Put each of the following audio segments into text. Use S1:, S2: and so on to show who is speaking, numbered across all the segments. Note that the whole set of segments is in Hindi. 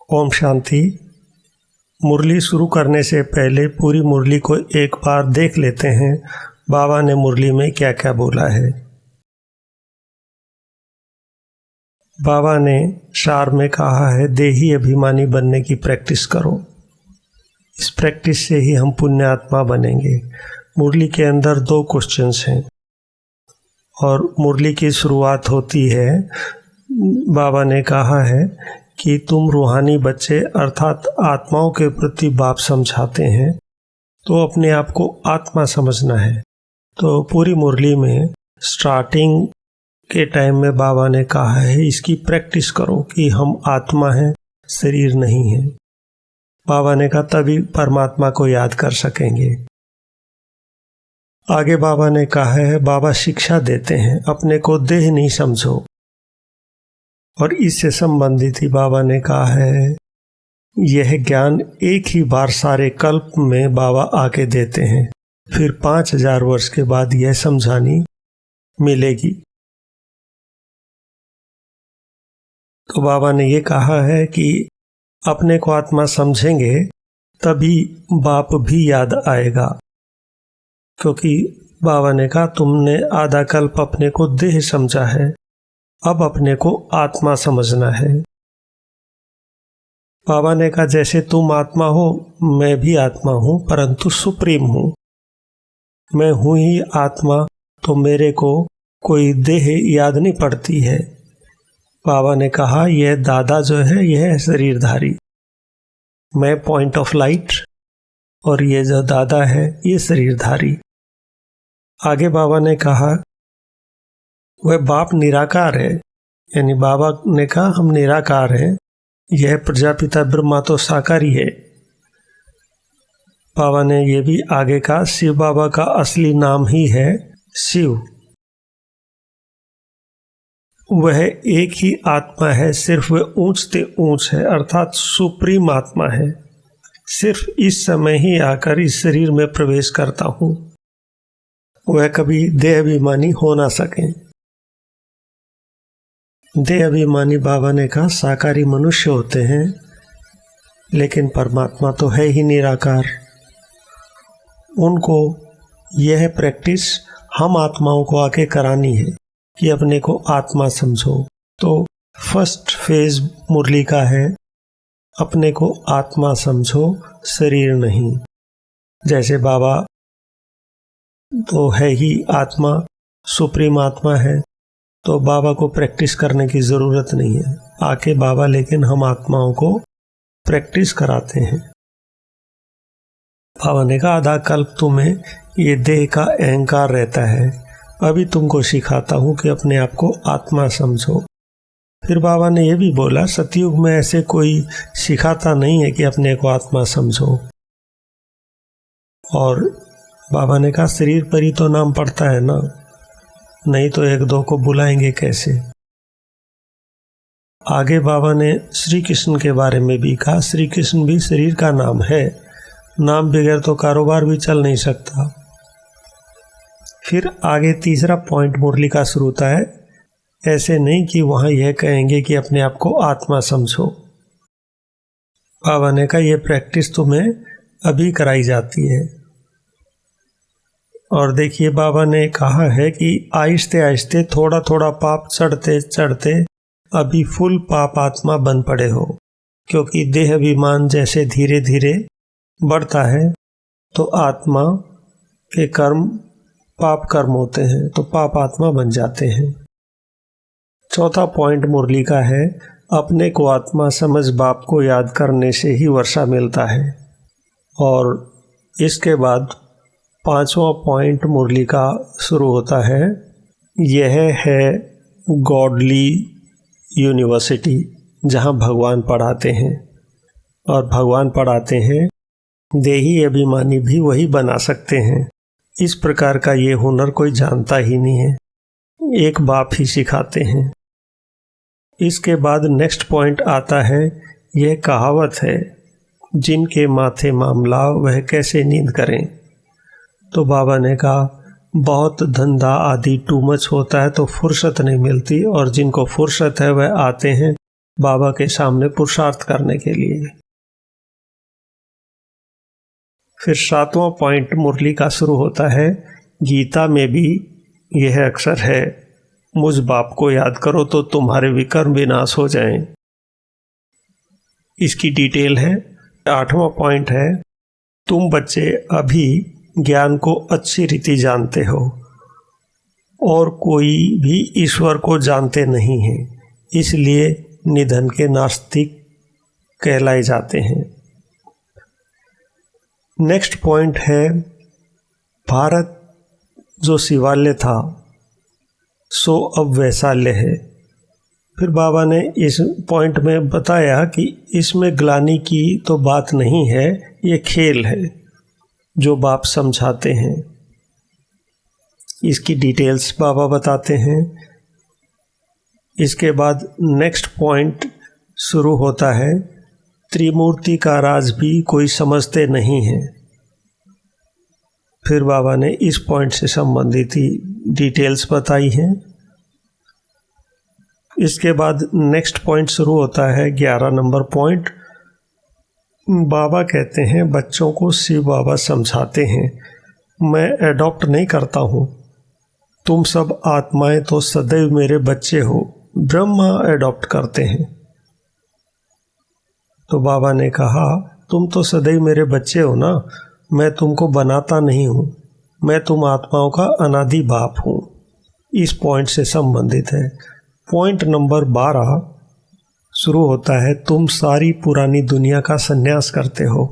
S1: ओम शांति। मुरली शुरू करने से पहले पूरी मुरली को एक बार देख लेते हैं बाबा ने मुरली में क्या क्या बोला है। बाबा ने सार में कहा है, देही अभिमानी बनने की प्रैक्टिस करो। इस प्रैक्टिस से ही हम पुण्य आत्मा बनेंगे। मुरली के अंदर 2 क्वेश्चंस हैं और मुरली की शुरुआत होती है, बाबा ने कहा है कि तुम रूहानी बच्चे अर्थात आत्माओं के प्रति बाप समझाते हैं, तो अपने आप को आत्मा समझना है। तो पूरी मुरली में स्टार्टिंग के टाइम में बाबा ने कहा है, इसकी प्रैक्टिस करो कि हम आत्मा हैं, शरीर नहीं है। बाबा ने कहा तभी परमात्मा को याद कर सकेंगे। आगे बाबा ने कहा है, बाबा शिक्षा देते हैं, अपने को देह नहीं समझो। और इससे संबंधित ही बाबा ने कहा है, यह ज्ञान एक ही बार सारे कल्प में बाबा आके देते हैं, फिर 5000 वर्ष के बाद यह समझानी मिलेगी। तो बाबा ने ये कहा है कि अपने को आत्मा समझेंगे तभी बाप भी याद आएगा, क्योंकि बाबा ने कहा तुमने आधा कल्प अपने को देह समझा है, अब अपने को आत्मा समझना है। बाबा ने कहा जैसे तुम आत्मा हो, मैं भी आत्मा हूं, परंतु सुप्रीम हूं। मैं हूं ही आत्मा, तो मेरे को कोई देह याद नहीं पड़ती है। बाबा ने कहा यह दादा जो है यह है शरीरधारी, मैं पॉइंट ऑफ लाइट और ये जो दादा है ये शरीरधारी। आगे बाबा ने कहा वह बाप निराकार है, यानी बाबा ने कहा हम निराकार हैं, यह प्रजापिता ब्रह्मा तो साकारी है। बाबा ने यह भी आगे कहा शिव बाबा का असली नाम ही है शिव। वह एक ही आत्मा है, सिर्फ वह ऊंच से ऊंच है, अर्थात सुप्रीम आत्मा है। सिर्फ इस समय ही आकर इस शरीर में प्रवेश करता हूं, वह कभी देह अभिमानी हो ना सके। देह अभिमानी बाबा ने कहा साकारी मनुष्य होते हैं, लेकिन परमात्मा तो है ही निराकार। उनको यह प्रैक्टिस हम आत्माओं को आके करानी है कि अपने को आत्मा समझो। तो फर्स्ट फेज मुरली का है, अपने को आत्मा समझो, शरीर नहीं। जैसे बाबा तो है ही आत्मा, सुप्रीम आत्मा है, तो बाबा को प्रैक्टिस करने की ज़रूरत नहीं है आके बाबा, लेकिन हम आत्माओं को प्रैक्टिस कराते हैं। बाबा ने कहा आधा कल्प तुम्हें ये देह का अहंकार रहता है, अभी तुमको सिखाता हूँ कि अपने आप को आत्मा समझो। फिर बाबा ने यह भी बोला सतयुग में ऐसे कोई सिखाता नहीं है कि अपने को आत्मा समझो। और बाबा ने कहा शरीर पर ही तो नाम पड़ता है ना, नहीं तो 1-2 को बुलाएंगे कैसे। आगे बाबा ने श्री कृष्ण के बारे में भी कहा, श्री कृष्ण भी शरीर का नाम है, नाम बगैर तो कारोबार भी चल नहीं सकता। फिर आगे तीसरा पॉइंट मुरली का शुरू होता है, ऐसे नहीं कि वहां यह कहेंगे कि अपने आप को आत्मा समझो। बाबा ने कहा यह प्रैक्टिस तुम्हें अभी कराई जाती है। और देखिए बाबा ने कहा है कि आहिस्ते आहिस्ते थोड़ा थोड़ा पाप चढ़ते चढ़ते अभी फुल पाप आत्मा बन पड़े हो, क्योंकि देह अभिमान जैसे धीरे धीरे बढ़ता है तो आत्मा के कर्म पाप कर्म होते हैं, तो पाप आत्मा बन जाते हैं। चौथा पॉइंट मुरली का है, अपने को आत्मा समझ बाप को याद करने से ही वर्षा मिलता है। और इसके बाद 5वां पॉइंट मुरली का शुरू होता है, यह है गॉडली यूनिवर्सिटी, जहाँ भगवान पढ़ाते हैं। और भगवान पढ़ाते हैं देही अभिमानी भी वही बना सकते हैं। इस प्रकार का ये हुनर कोई जानता ही नहीं है, एक बाप ही सिखाते हैं। इसके बाद नेक्स्ट पॉइंट आता है, यह कहावत है जिनके माथे मामला वह कैसे नींद करें। तो बाबा ने कहा बहुत धंधा आदि टू मच होता है तो फुर्सत नहीं मिलती, और जिनको फुर्सत है वह आते हैं बाबा के सामने पुरुषार्थ करने के लिए। फिर 7वां पॉइंट मुरली का शुरू होता है, गीता में भी यह अक्षर है, मुझ बाप को याद करो तो तुम्हारे विकर्म विनाश हो जाएं। इसकी डिटेल है। 8वां पॉइंट है, तुम बच्चे अभी ज्ञान को अच्छी रीति जानते हो और कोई भी ईश्वर को जानते नहीं हैं, इसलिए निधन के नास्तिक कहलाए जाते हैं। नेक्स्ट पॉइंट है, भारत जो शिवालय था सो अब वैशाल्य है। फिर बाबा ने इस पॉइंट में बताया कि इसमें ग्लानि की तो बात नहीं है, ये खेल है जो बाप समझाते हैं। इसकी डिटेल्स बाबा बताते हैं। इसके बाद नेक्स्ट पॉइंट शुरू होता है, त्रिमूर्ति का राज भी कोई समझते नहीं है। फिर बाबा ने इस पॉइंट से संबंधित ही डिटेल्स बताई हैं। इसके बाद नेक्स्ट पॉइंट शुरू होता है, 11 नंबर पॉइंट। बाबा कहते हैं, बच्चों को शिव बाबा समझाते हैं, मैं एडॉप्ट नहीं करता हूँ, तुम सब आत्माएं तो सदैव मेरे बच्चे हो, ब्रह्मा एडॉप्ट करते हैं। तो बाबा ने कहा, तुम तो सदैव मेरे बच्चे हो ना, मैं तुमको बनाता नहीं हूँ, मैं तुम आत्माओं का अनादि बाप हूँ। इस पॉइंट से संबंधित है। पॉइंट नंबर 12 शुरू होता है, तुम सारी पुरानी दुनिया का संन्यास करते हो।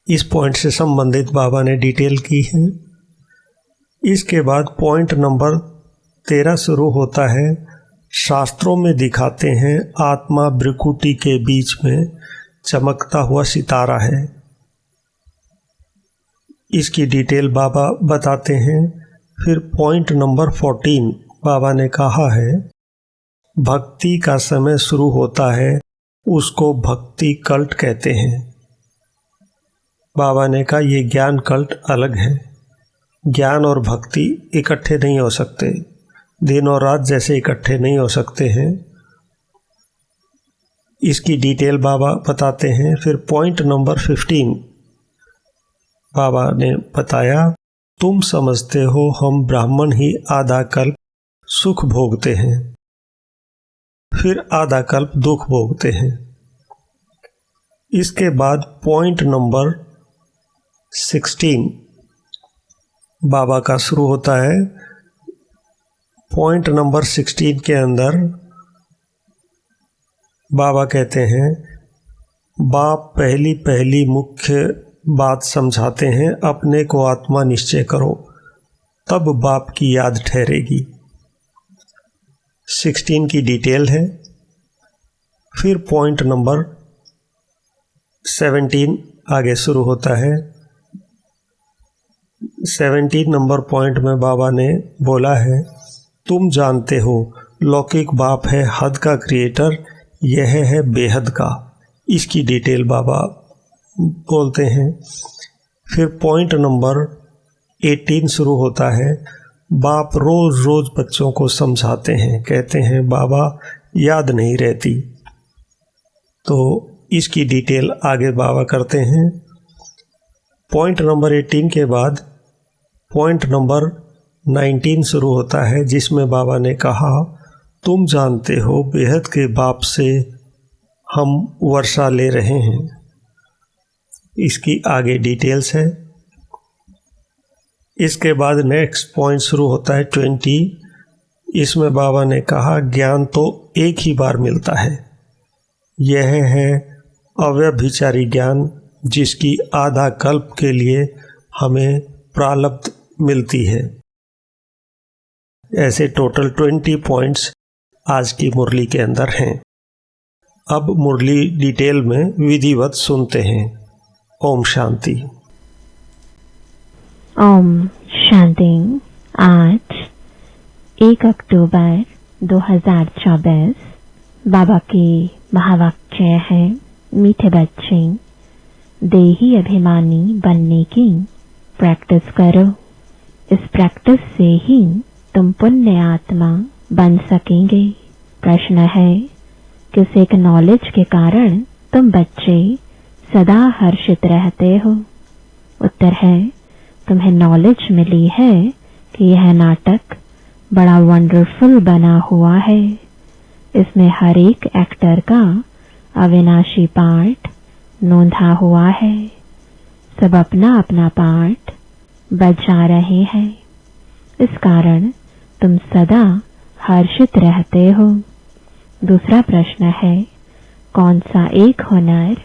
S1: इस पॉइंट से संबंधित बाबा ने डिटेल की है। इसके बाद पॉइंट नंबर 13 शुरू होता है, शास्त्रों में दिखाते हैं आत्मा भ्रिकुटी के बीच में चमकता हुआ सितारा है। इसकी डिटेल बाबा बताते हैं। फिर पॉइंट नंबर 14 बाबा ने कहा है, भक्ति का समय शुरू होता है, उसको भक्ति कल्ट कहते हैं। बाबा ने कहा, ये ज्ञान कल्ट अलग है, ज्ञान और भक्ति इकट्ठे नहीं हो सकते, दिन और रात जैसे इकट्ठे नहीं हो सकते हैं। इसकी डिटेल बाबा बताते हैं। फिर पॉइंट नंबर 15 बाबा ने बताया, तुम समझते हो हम ब्राह्मण ही आधा कल्प सुख भोगते हैं, फिर आधा कल्प दुख भोगते हैं। इसके बाद पॉइंट नंबर 16 बाबा का शुरू होता है। पॉइंट नंबर 16 के अंदर बाबा कहते हैं, बाप पहली पहली मुख्य बात समझाते हैं, अपने को आत्मा निश्चय करो, तब बाप की याद ठहरेगी। 16 की डिटेल है। फिर पॉइंट नंबर 17 आगे शुरू होता है। 17 नंबर पॉइंट में बाबा ने बोला है, तुम जानते हो लौकिक बाप है हद का क्रिएटर, यह है बेहद का। इसकी डिटेल बाबा बोलते हैं। फिर पॉइंट नंबर 18 शुरू होता है, बाप रोज रोज बच्चों को समझाते हैं, कहते हैं बाबा याद नहीं रहती। तो इसकी डिटेल आगे बाबा करते हैं। पॉइंट नंबर 18 के बाद पॉइंट नंबर 19 शुरू होता है, जिसमें बाबा ने कहा, तुम जानते हो बेहद के बाप से हम वर्षा ले रहे हैं। इसकी आगे डिटेल्स है। इसके बाद नेक्स्ट पॉइंट शुरू होता है 20। इसमें बाबा ने कहा, ज्ञान तो एक ही बार मिलता है, यह है अव्यभिचारी ज्ञान, जिसकी आधा कल्प के लिए हमें प्रारब्ध मिलती है। ऐसे टोटल 20 पॉइंट्स आज की मुरली के अंदर हैं। अब मुरली डिटेल में विधिवत सुनते हैं। ओम शांति।
S2: ओम शांति। आज 1 अक्टूबर 2024 बाबा के महावाक्य है, मीठे बच्चे देही अभिमानी बनने की प्रैक्टिस करो। इस प्रैक्टिस से ही तुम पुण्य आत्मा बन सकेंगे। प्रश्न है, किस एक नॉलेज के कारण तुम बच्चे सदा हर्षित रहते हो? उत्तर है, तुम्हें नॉलेज मिली है कि यह नाटक बड़ा वंडरफुल बना हुआ है। इसमें हर एक एक्टर का अविनाशी पार्ट नोंधा हुआ है। सब अपना अपना पार्ट बजा रहे हैं। इस कारण तुम सदा हर्षित रहते हो। दूसरा प्रश्न है, कौन सा एक हुनर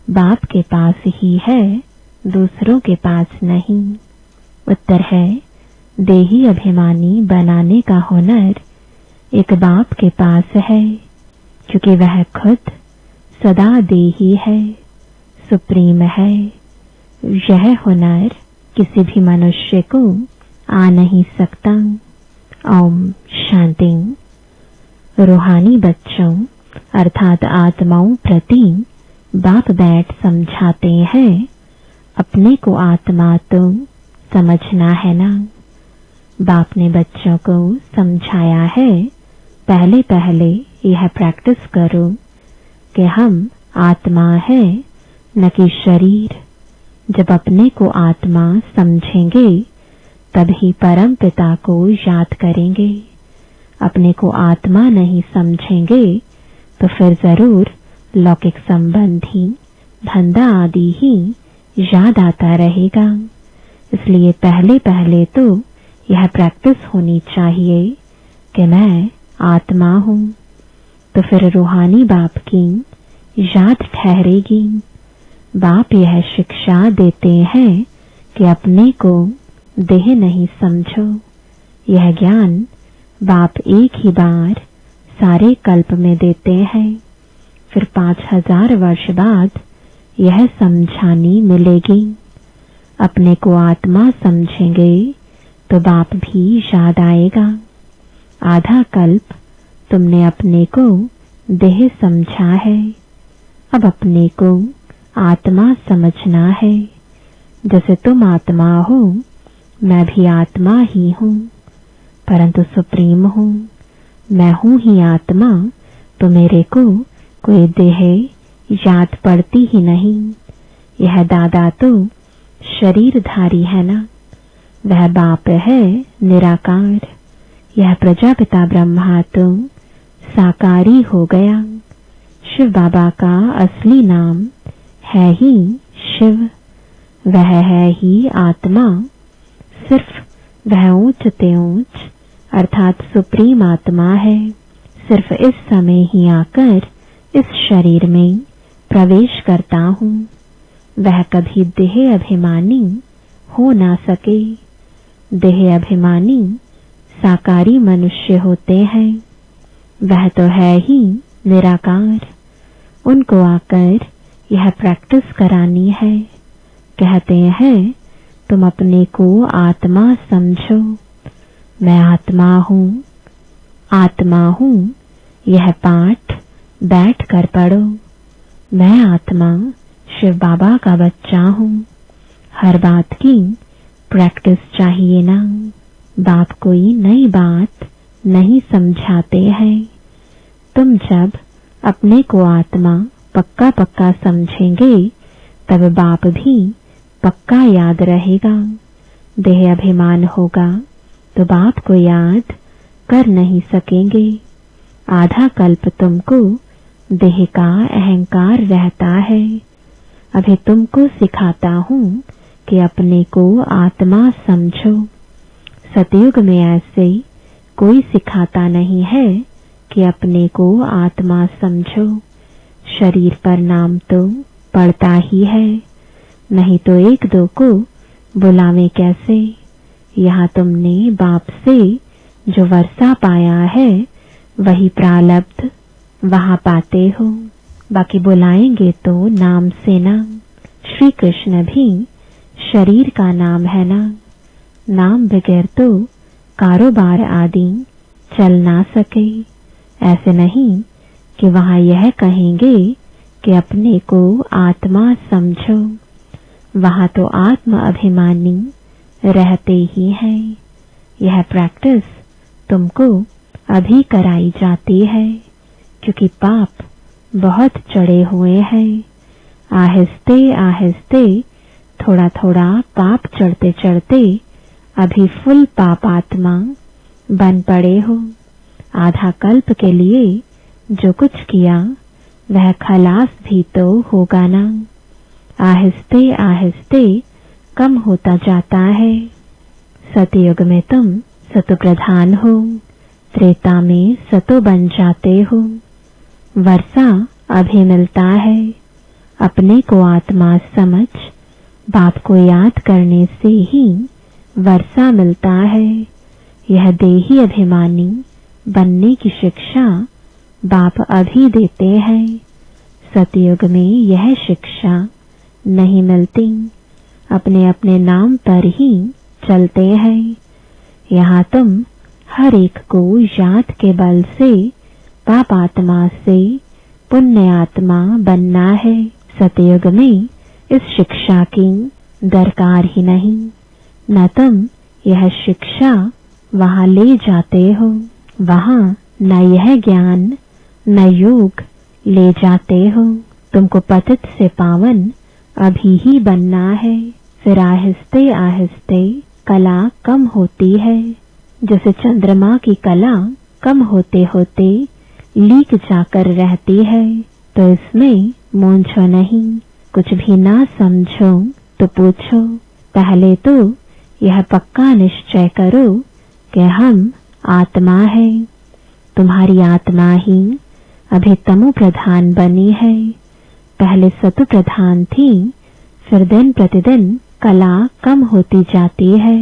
S2: बाप के पास ही है, दूसरों के पास नहीं? उत्तर है, देही अभिमानी बनाने का हुनर एक बाप के पास है, क्योंकि वह खुद सदा देही है, सुप्रीम है। यह हुनर किसी भी मनुष्य को आ नहीं सकता। ओम शांति। रूहानी बच्चों अर्थात आत्माओं प्रति बाप बैठ समझाते हैं, अपने को आत्मा तो समझना है ना। बाप ने बच्चों को समझाया है, पहले पहले यह प्रैक्टिस करो कि हम आत्मा है न कि शरीर। जब अपने को आत्मा समझेंगे तभी परम पिता को याद करेंगे। अपने को आत्मा नहीं समझेंगे तो फिर जरूर लौकिक संबंधी धंधा आदि ही याद आता रहेगा। इसलिए पहले पहले तो यह प्रैक्टिस होनी चाहिए कि मैं आत्मा हूँ, तो फिर रूहानी बाप की याद ठहरेगी। बाप यह शिक्षा देते हैं कि अपने को देह नहीं समझो। यह ज्ञान बाप एक ही बार सारे कल्प में देते हैं, फिर 5000 वर्ष बाद यह समझानी मिलेगी। अपने को आत्मा समझेंगे तो बाप भी याद आएगा। आधा कल्प तुमने अपने को देह समझा है, अब अपने को आत्मा समझना है। जैसे तुम आत्मा हो, मैं भी आत्मा ही हूँ, परंतु सुप्रीम हूँ। मैं हूँ ही आत्मा, तो मेरे को कोई देह याद पड़ती ही नहीं। यह दादा तो शरीरधारी है ना, वह बाप है निराकार। यह प्रजापिता ब्रह्मा तो साकारी हो गया। शिव बाबा का असली नाम है ही शिव, वह है ही आत्मा। सिर्फ वह ऊंच ते ऊंच अर्थात सुप्रीम आत्मा है। सिर्फ इस समय ही आकर इस शरीर में प्रवेश करता हूँ। वह कभी देह अभिमानी हो ना सके। देह अभिमानी साकारी मनुष्य होते हैं, वह तो है ही निराकार। उनको आकर यह प्रैक्टिस करानी है। कहते हैं तुम अपने को आत्मा समझो। मैं आत्मा हूँ, आत्मा हूँ, यह पाठ बैठ कर पढ़ो। मैं आत्मा शिव बाबा का बच्चा हूँ। हर बात की प्रैक्टिस चाहिए ना। बाप कोई नई बात नहीं समझाते हैं। तुम जब अपने को आत्मा पक्का पक्का समझेंगे तब बाप भी पक्का याद रहेगा। देह अभिमान होगा तो बाप को याद कर नहीं सकेंगे। आधा कल्प तुमको देह का अहंकार रहता है। अभी तुमको सिखाता हूँ कि अपने को आत्मा समझो। सतयुग में ऐसे कोई सिखाता नहीं है कि अपने को आत्मा समझो। शरीर पर नाम तो पड़ता ही है, नहीं तो एक दो को बुलावे कैसे। यहाँ तुमने बाप से जो वर्षा पाया है वही प्रारब्ध वहाँ पाते हो। बाकी बुलाएंगे तो नाम से ना। श्री कृष्ण भी शरीर का नाम है ना। नाम बगैर तो कारोबार आदि चल ना सके। ऐसे नहीं कि वहाँ यह कहेंगे कि अपने को आत्मा समझो। वहाँ तो आत्म अभिमानी रहते ही हैं। यह प्रैक्टिस तुमको अभी कराई जाती है, क्योंकि पाप बहुत चढ़े हुए हैं। आहिस्ते आहिस्ते थोड़ा थोड़ा पाप चढ़ते चढ़ते अभी फुल पाप आत्मा बन पड़े हो। आधा कल्प के लिए जो कुछ किया वह खलास भी तो होगा ना। आहिस्ते आहिस्ते कम होता जाता है। सतयुग में तुम सतो प्रधान हो, त्रेता में सतो बन जाते हो। वर्षा अभी मिलता है। अपने को आत्मा समझ बाप को याद करने से ही वर्षा मिलता है। यह देही अभिमानी बनने की शिक्षा बाप अभी देते हैं। सतयुग में यह शिक्षा नहीं मिलती। अपने अपने नाम पर ही चलते हैं। यहाँ तुम हर एक को याद के बल से पाप आत्मा से पुण्य आत्मा बनना है। सतयुग में इस शिक्षा की दरकार ही नहीं। न तुम यह शिक्षा वहां ले जाते हो, वहां न यह ज्ञान न योग ले जाते हो। तुमको पतित से पावन अभी ही बनना है। फिर आहिस्ते आहिस्ते कला कम होती है। जैसे चंद्रमा की कला कम होते होते लीक जाकर रहती है। तो इसमें मूंझो नहीं। कुछ भी ना समझो तो पूछो। पहले तो यह पक्का निश्चय करो कि हम आत्मा है। तुम्हारी आत्मा ही अभी तमो प्रधान बनी है। पहले सतो प्रधान थी, फिर दिन प्रतिदिन कला कम होती जाती है।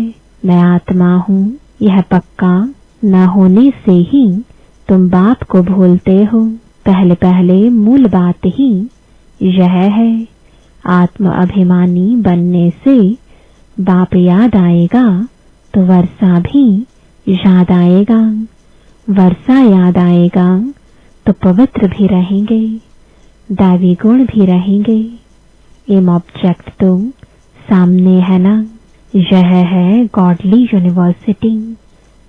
S2: मैं आत्मा हूँ यह पक्का न होने से ही तुम बाप को भूलते हो। पहले पहले मूल बात ही यह है। आत्म अभिमानी बनने से बाप याद आएगा तो वर्षा भी याद आएगा। वर्षा याद आएगा तो पवित्र भी रहेंगे, दैवी गुण भी रहेंगे। एम ऑब्जेक्ट तो सामने है ना। यह है गॉडली यूनिवर्सिटी।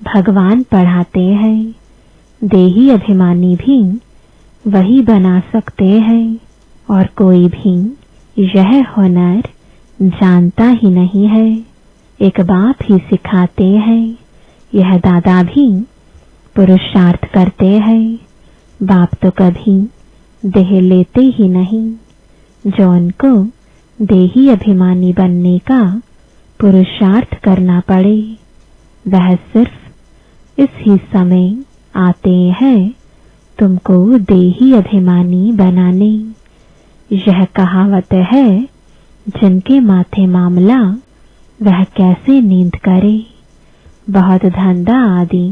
S2: भगवान पढ़ाते हैं। देही अभिमानी भी वही बना सकते हैं और कोई भी यह हुनर जानता ही नहीं है। एक बाप ही सिखाते हैं। यह दादा भी पुरुषार्थ करते हैं। बाप तो कभी देह लेते ही नहीं। जो उनको देही अभिमानी बनने का पुरुषार्थ करना पड़े वह सिर्फ इस ही समय आते हैं तुमको देही अभिमानी बनाने। यह कहावत है, जिनके माथे मामला वह कैसे नींद करे। बहुत धंधा आदि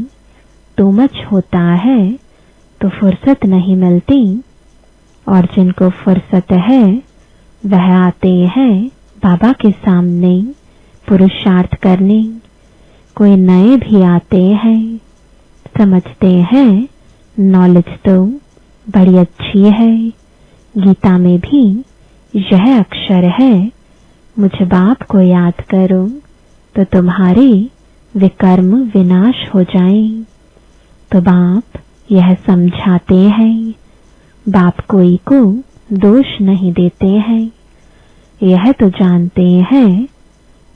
S2: तो मच होता है तो फुर्सत नहीं मिलती, और जिनको फुर्सत है वह आते हैं बाबा के सामने पुरुषार्थ करने। कोई नए भी आते हैं, समझते हैं नॉलेज तो बड़ी अच्छी है। गीता में भी यह अक्षर है, मुझ बाप को याद करो तो तुम्हारे विकर्म विनाश हो जाएं। तो बाप यह समझाते हैं। बाप कोई को दोष नहीं देते हैं। यह तो जानते हैं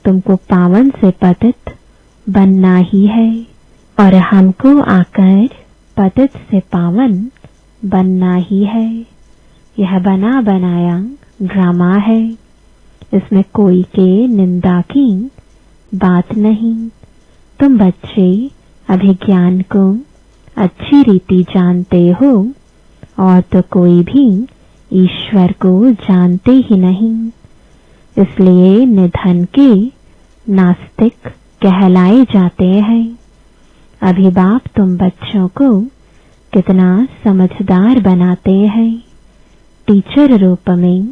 S2: तुमको पावन से पतित बनना ही है, और हमको आकर पतित से पावन बनना ही है। यह बना बनाया ड्रामा है। इसमें कोई के निंदा की बात नहीं। तुम बच्चे अभी ज्ञान को अच्छी रीति जानते हो, और तो कोई भी ईश्वर को जानते ही नहीं। इसलिए निधन के नास्तिक कहलाए जाते हैं। अभी बाप तुम बच्चों को कितना समझदार बनाते हैं। टीचर रूप में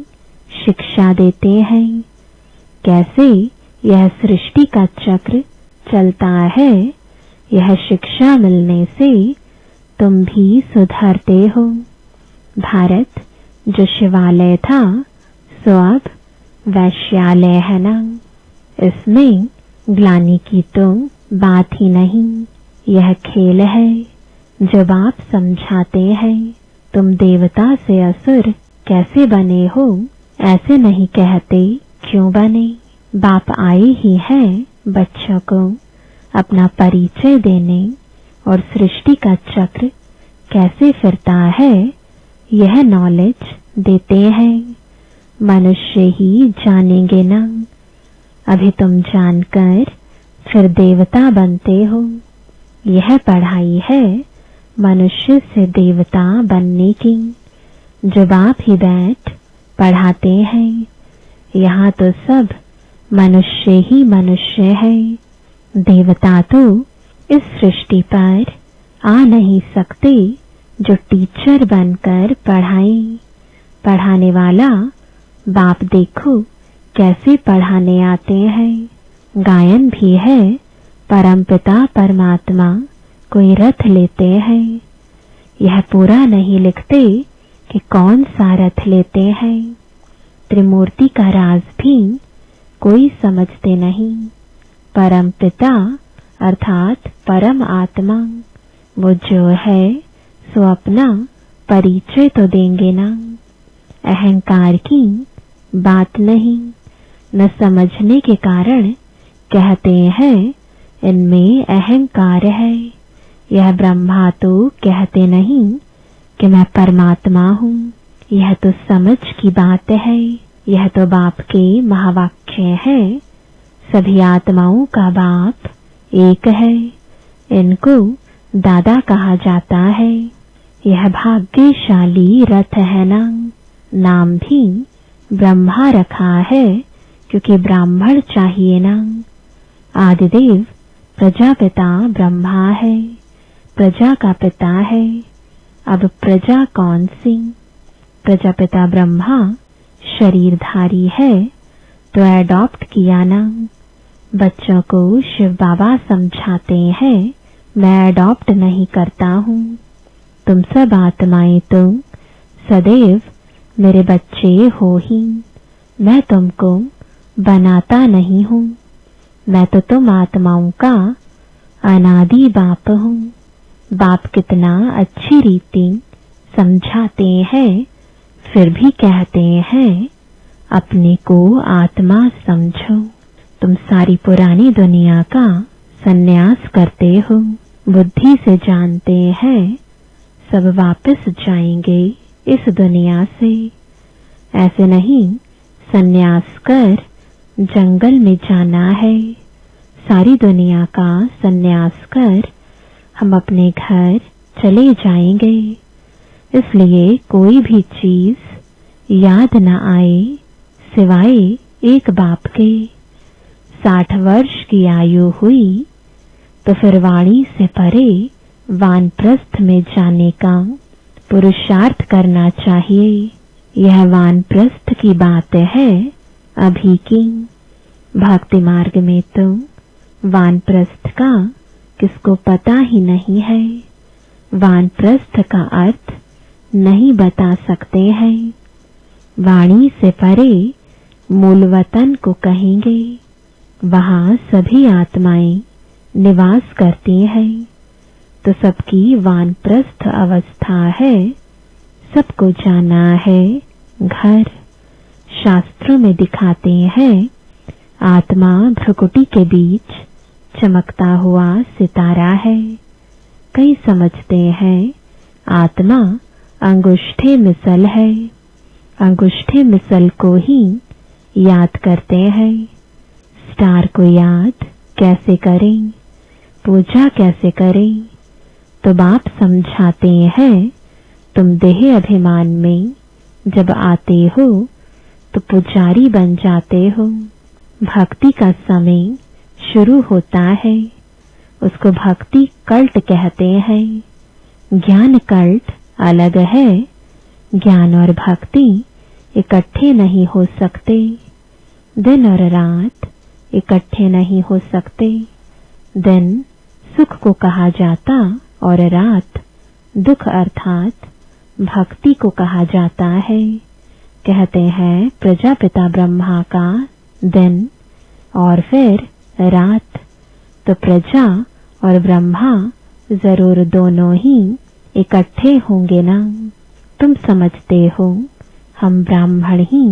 S2: शिक्षा देते हैं। कैसे यह सृष्टि का चक्र चलता है, यह शिक्षा मिलने से तुम भी सुधरते हो। भारत जो शिवालय था सो अब वैश्यालय है ना। इसमें ग्लानि की तो बात ही नहीं। यह खेल है। जब आप समझाते हैं तुम देवता से असुर कैसे बने हो, ऐसे नहीं कहते क्यों बने। बाप आए ही हैं बच्चों को अपना परिचय देने और सृष्टि का चक्र कैसे फिरता है यह नॉलेज देते हैं। मनुष्य ही जानेंगे ना, अभी तुम जानकर फिर देवता बनते हो। यह पढ़ाई है मनुष्य से देवता बनने की, जो बाप ही बैठ पढ़ाते हैं। यहाँ तो सब मनुष्य ही मनुष्य है, देवता तो इस सृष्टि पर आ नहीं सकते जो टीचर बनकर पढ़ाए। पढ़ाने वाला बाप देखो कैसे पढ़ाने आते हैं। गायन भी है, परमपिता परमात्मा कोई रथ लेते हैं। यह पूरा नहीं लिखते कि कौन सा रथ लेते हैं। त्रिमूर्ति का राज भी कोई समझते नहीं। परम पिता अर्थात परम आत्मा वो जो है सो अपना परिचय तो देंगे ना। अहंकार की बात नहीं, न समझने के कारण कहते हैं इनमें अहंकार है। यह ब्रह्मा तो कहते नहीं कि मैं परमात्मा हूँ। यह तो समझ की बात है, यह तो बाप के महावाक्य है। सभी आत्माओं का बाप एक है, इनको दादा कहा जाता है। यह भाग्यशाली रथ है ना। नाम भी ब्रह्मा रखा है क्योंकि ब्राह्मण चाहिए ना। आदिदेव प्रजापिता ब्रह्मा है, प्रजा का पिता है। अब प्रजा कौन सी? प्रजापिता ब्रह्मा शरीरधारी है तो एडॉप्ट किया ना। बच्चों को शिव बाबा समझाते हैं मैं एडॉप्ट नहीं करता हूँ। तुम सब आत्माएं तो सदैव मेरे बच्चे हो ही। मैं तुमको बनाता नहीं हूँ। मैं तो तुम आत्माओं का अनादि बाप हूँ। बाप कितना अच्छी रीति समझाते हैं, फिर भी कहते हैं अपने को आत्मा समझो। तुम सारी पुरानी दुनिया का संन्यास करते हो। बुद्धि से जानते हैं सब वापस जाएंगे इस दुनिया से। ऐसे नहीं संन्यास कर जंगल में जाना है। सारी दुनिया का संन्यास कर हम अपने घर चले जाएंगे। इसलिए कोई भी चीज याद न आए सिवाय एक बाप के। 60 वर्ष की आयु हुई तो फिर वाणी से परे वानप्रस्थ में जाने का पुरुषार्थ करना चाहिए। यह वानप्रस्थ की बात है अभी की। भक्ति मार्ग में तो वानप्रस्थ का किसको पता ही नहीं है। वानप्रस्थ का अर्थ नहीं बता सकते हैं। वाणी से परे मूल वतन को कहेंगे। वहाँ सभी आत्माएं निवास करती हैं, तो सबकी वानप्रस्थ अवस्था है। सबको जाना है घर। शास्त्रों में दिखाते हैं आत्मा भ्रुकुटी के बीच चमकता हुआ सितारा है। कई समझते हैं आत्मा अंगुष्ठे मिसल है। अंगुष्ठे मिसल को ही याद करते हैं। स्टार को याद कैसे करें, पूजा कैसे करें? तो बाप समझाते हैं तुम देह अभिमान में जब आते हो तो पुजारी बन जाते हो। भक्ति का समय शुरू होता है, उसको भक्ति कल्ट कहते हैं। ज्ञान कल्ट अलग है। ज्ञान और भक्ति इकट्ठे नहीं हो सकते। दिन और रात इकट्ठे नहीं हो सकते। दिन सुख को कहा जाता और रात दुख अर्थात भक्ति को कहा जाता है। कहते हैं प्रजापिता ब्रह्मा का दिन और फिर रात, तो प्रजा और ब्रह्मा जरूर दोनों ही इकट्ठे होंगे ना। तुम समझते हो हम ब्राह्मण ही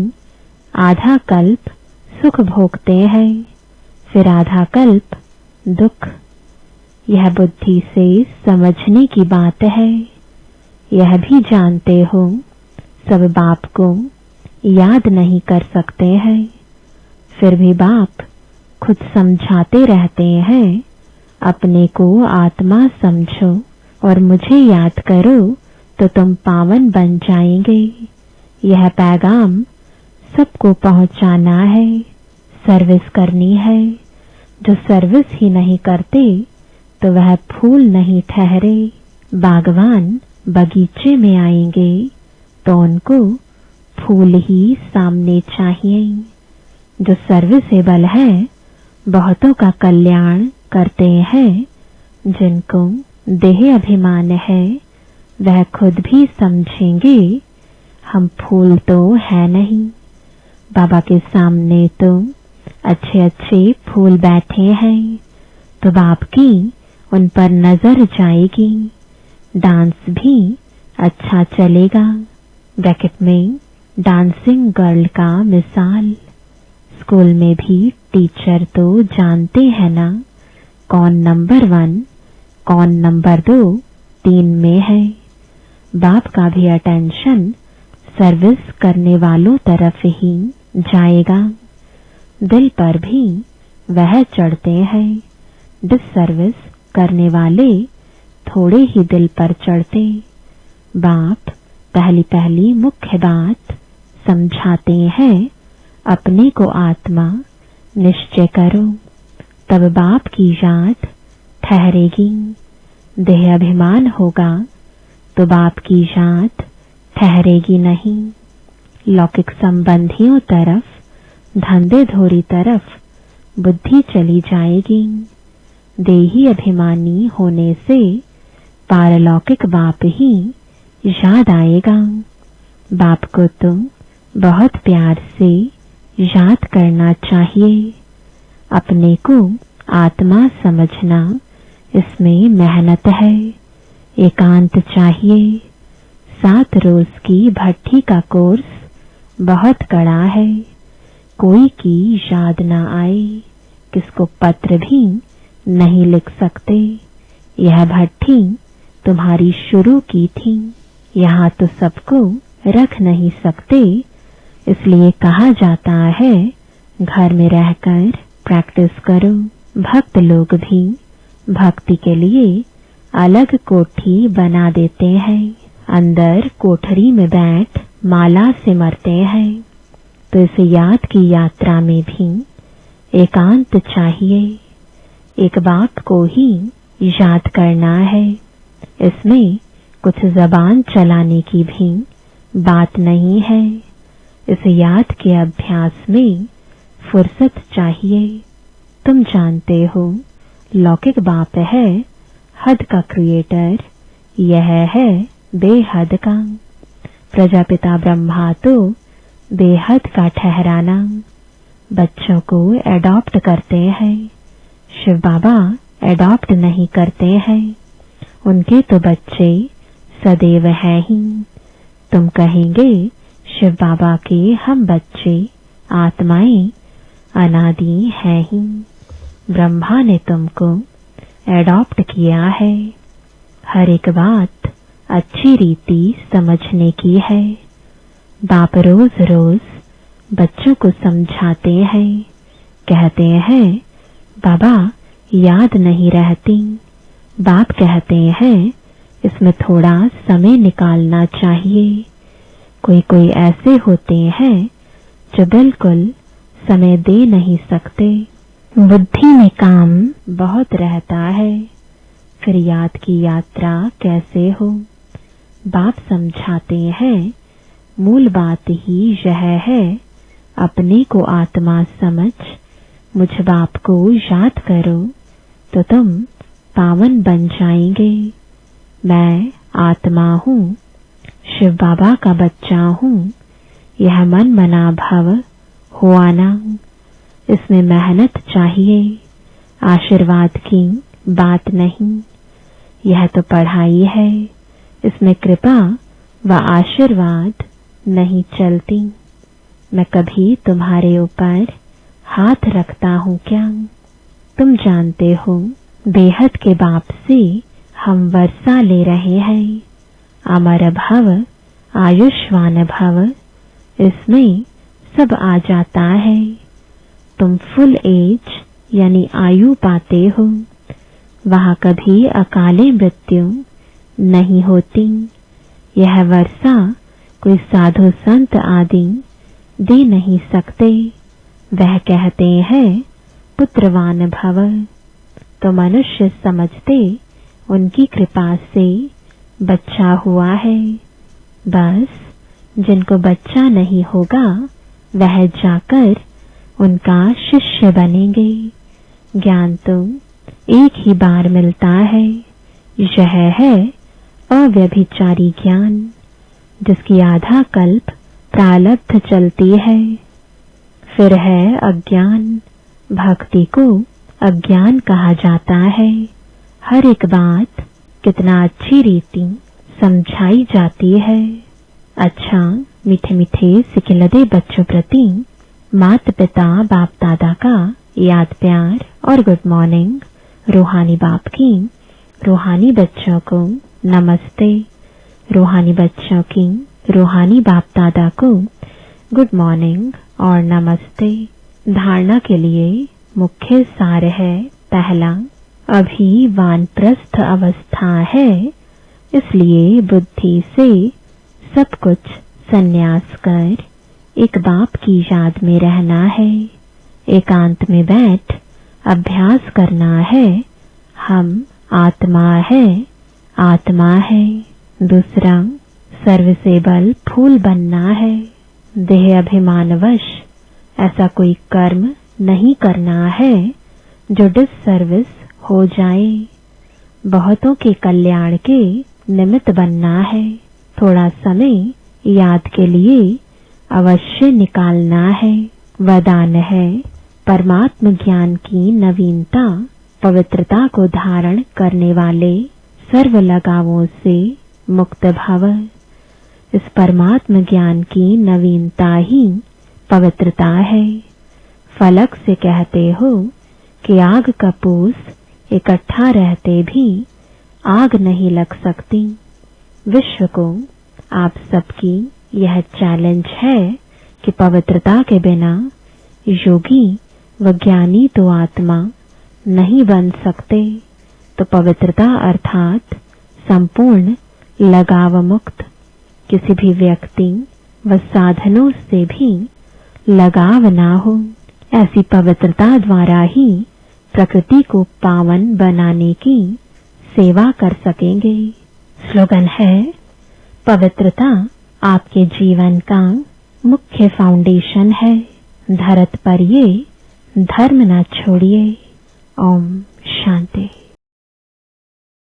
S2: आधा कल्प सुख भोगते हैं, फिर आधा कल्प दुख। यह बुद्धि से समझने की बात है। यह भी जानते हो सब बाप को याद नहीं कर सकते हैं, फिर भी बाप खुद समझाते रहते हैं, अपने को आत्मा समझो और मुझे याद करो तो तुम पावन बन जाएंगे। यह पैगाम सबको पहुंचाना है, सर्विस करनी है। जो सर्विस ही नहीं करते तो वह फूल नहीं ठहरे। बागवान बगीचे में आएंगे तो उनको फूल ही सामने चाहिए। जो सर्विसेबल है बहुतों का कल्याण करते हैं। जिनको देह अभिमान है वह खुद भी समझेंगे हम फूल तो है नहीं। बाबा के सामने तो अच्छे अच्छे फूल बैठे हैं, तो बाप की उन पर नजर जाएगी। डांस भी अच्छा चलेगा। ब्रैकेट में डांसिंग गर्ल का मिसाल। स्कूल में भी टीचर तो जानते हैं ना कौन नंबर 1 कौन नंबर 2 3 में है। बाप का भी अटेंशन सर्विस करने वालों तरफ ही जाएगा। दिल पर भी वह चढ़ते हैं। डिससर्विस करने वाले थोड़े ही दिल पर चढ़ते। बाप पहली पहली मुख्य बात समझाते हैं, अपने को आत्मा निश्चय करो, तब बाप की याद ठहरेगी। देह अभिमान होगा तो बाप की याद ठहरेगी नहीं। लौकिक संबंधियों तरफ, धंधे धोरी तरफ बुद्धि चली जाएगी। देही अभिमानी होने से पारलौकिक बाप ही याद आएगा। बाप को तो बहुत प्यार से याद करना चाहिए। अपने को आत्मा समझना, इसमें मेहनत है, एकांत चाहिए। 7 रोज की भट्ठी का कोर्स बहुत कड़ा है। कोई की याद ना आए, किसको पत्र भी नहीं लिख सकते। यह भट्ठी तुम्हारी शुरू की थी, यहाँ तो सबको रख नहीं सकते, इसलिए कहा जाता है घर में रहकर प्रैक्टिस करो। भक्त लोग भी भक्ति के लिए अलग कोठी बना देते हैं, अंदर कोठरी में बैठ माला सिमरते हैं। तो इस याद की यात्रा में भी एकांत चाहिए। एक बाप को ही याद करना है। इसमें कुछ जबान चलाने की भी बात नहीं है। इस याद के अभ्यास में फुर्सत चाहिए। तुम जानते हो लौकिक बाप है हद का क्रिएटर, यह है बेहद का। प्रजापिता ब्रह्मा तो बेहद का ठहराना। बच्चों को एडॉप्ट करते हैं, शिव बाबा एडॉप्ट नहीं करते हैं। उनके तो बच्चे सदैव हैं ही। तुम कहेंगे शिव बाबा के हम बच्चे आत्माएं अनादि हैं ही। ब्रह्मा ने तुमको एडॉप्ट किया है। हर एक बात अच्छी रीति समझने की है। बाप रोज रोज बच्चों को समझाते हैं, कहते हैं बाबा याद नहीं रहती। बाप कहते हैं इसमें थोड़ा समय निकालना चाहिए। कोई कोई ऐसे होते हैं जो बिल्कुल समय दे नहीं सकते। बुद्धि में काम बहुत रहता है, फिर याद की यात्रा कैसे हो। बाप समझाते हैं मूल बात ही यह है, अपने को आत्मा समझ मुझ बाप को याद करो तो तुम पावन बन जाएंगे। मैं आत्मा हूँ, शिव बाबा का बच्चा हूँ, यह मन मना भव हो आना। इसमें मेहनत चाहिए, आशीर्वाद की बात नहीं। यह तो पढ़ाई है, इसमें कृपा व आशीर्वाद नहीं चलती। मैं कभी तुम्हारे ऊपर हाथ रखता हूँ क्या? तुम जानते हो बेहद के बाप से हम वर्षा ले रहे हैं। अमर भव, आयुष्मान भव, इसमें सब आ जाता है। तुम फुल एज यानी आयु पाते हो। वहाँ कभी अकाले मृत्यु नहीं होती। यह वर्षा कोई साधु संत आदि दे नहीं सकते। वह कहते हैं पुत्रवान भव, तो मनुष्य समझते उनकी कृपा से बच्चा हुआ है। बस जिनको बच्चा नहीं होगा वह जाकर उनका शिष्य बनेंगे। ज्ञान तो एक ही बार मिलता है। यह है अव्यभिचारी ज्ञान, जिसकी आधा कल्प प्रारब्ध चलती है। फिर है अज्ञान। भक्ति को अज्ञान कहा जाता है। हर एक बात कितना अच्छी रीति समझाई जाती है। अच्छा, मीठे मीठे सिखिलदे बच्चों प्रति माता पिता बाप दादा का याद प्यार और गुड मॉर्निंग। रूहानी बाप की रूहानी बच्चों को नमस्ते। रूहानी बच्चों की रूहानी बाप दादा को गुड मॉर्निंग और नमस्ते। धारणा के लिए मुख्य सार है। पहला, अभी वानप्रस्थ अवस्था है, इसलिए बुद्धि से सब कुछ संन्यास कर एक बाप की याद में रहना है। एकांत में बैठ अभ्यास करना है। हम आत्मा है, आत्मा है। दूसरा, सर्विसेबल फूल बनना है। देह अभिमानवश ऐसा कोई कर्म नहीं करना है जो डिससर्विस हो जाए। बहुतों के कल्याण के निमित्त बनना है। थोड़ा समय याद के लिए अवश्य निकालना है। वरदान है परमात्म ज्ञान की नवीनता, पवित्रता को धारण करने वाले सर्व लगावों से मुक्त भव। इस परमात्म ज्ञान की नवीनता ही पवित्रता है। फलक से कहते हो कि आग का पूस इकट्ठा रहते भी आग नहीं लग सकती। विश्व को आप सबकी यह चैलेंज है कि पवित्रता के बिना योगी व ज्ञानी तो आत्मा नहीं बन सकते। तो पवित्रता अर्थात संपूर्ण लगाव मुक्त, किसी भी व्यक्ति व साधनों से भी लगाव ना हो, ऐसी पवित्रता द्वारा ही प्रकृति को पावन बनाने की सेवा कर सकेंगे। स्लोगन है, पवित्रता आपके जीवन का मुख्य फाउंडेशन है। धरत पर ये धर्म न छोड़िए। ओम शांति।